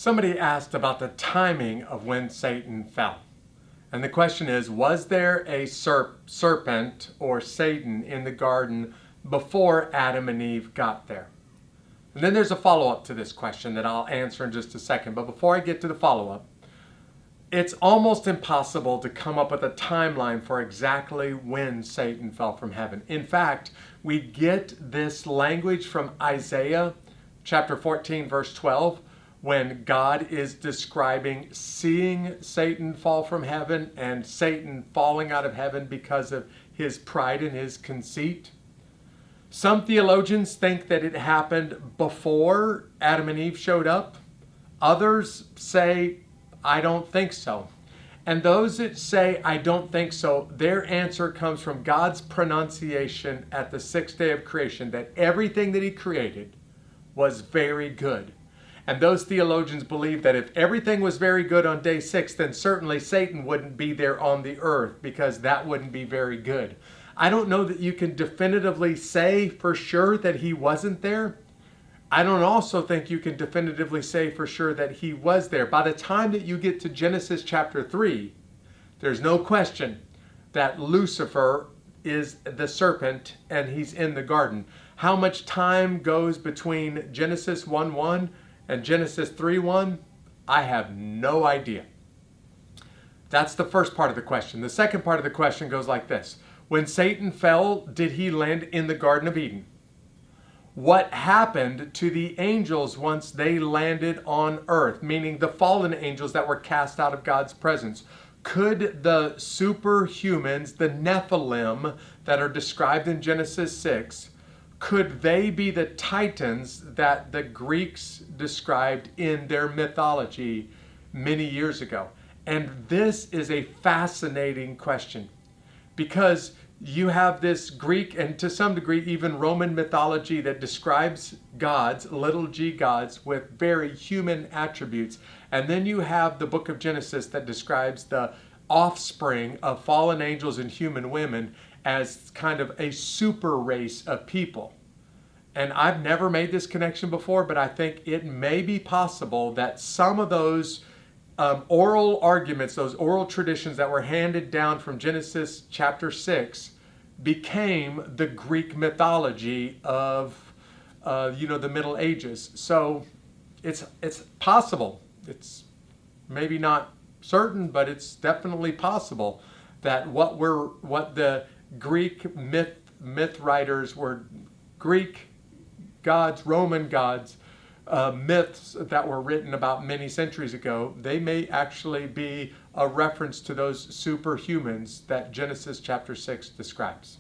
Somebody asked about the timing of when Satan fell. And the question is, was there a serpent or Satan in the garden before Adam and Eve got there? And then there's a follow-up to this question that I'll answer in just a second. But before I get to the follow-up, it's almost impossible to come up with a timeline for exactly when Satan fell from heaven. In fact, we get this language from Isaiah chapter 14, verse 12, when God is describing seeing Satan fall from heaven and Satan falling out of heaven because of his pride and his conceit. Some theologians think that it happened before Adam and Eve showed up. Others say, I don't think so. And those that say, I don't think so, their answer comes from God's pronunciation at the sixth day of creation that everything that he created was very good. And those theologians believe that if everything was very good on day 6, then certainly Satan wouldn't be there on the earth because that wouldn't be very good. I don't know that you can definitively say for sure that he wasn't there. I don't also think you can definitively say for sure that he was there. By the time that you get to Genesis chapter 3, there's no question that Lucifer is the serpent and he's in the garden. How much time goes between Genesis 1:1 and Genesis 3:1? I have no idea. That's the first part of the question. The second part of the question goes like this. When Satan fell, did he land in the Garden of Eden? What happened to the angels once they landed on earth, meaning the fallen angels that were cast out of God's presence? Could the superhumans, the Nephilim that are described in Genesis 6, could they be the titans that the Greeks described in their mythology many years ago? And this is a fascinating question because you have this Greek and to some degree even Roman mythology that describes gods, little g gods, with very human attributes. And then you have the book of Genesis that describes the offspring of fallen angels and human women as kind of a super race of people. And I've never made this connection before, but I think it may be possible that some of those oral arguments, those oral traditions that were handed down from Genesis chapter 6 became the Greek mythology of the Middle Ages. So it's possible. It's maybe not certain, but it's definitely possible that what the Greek myth writers were Greek gods, Roman gods, myths that were written about many centuries ago, they may actually be a reference to those superhumans that Genesis chapter 6 describes.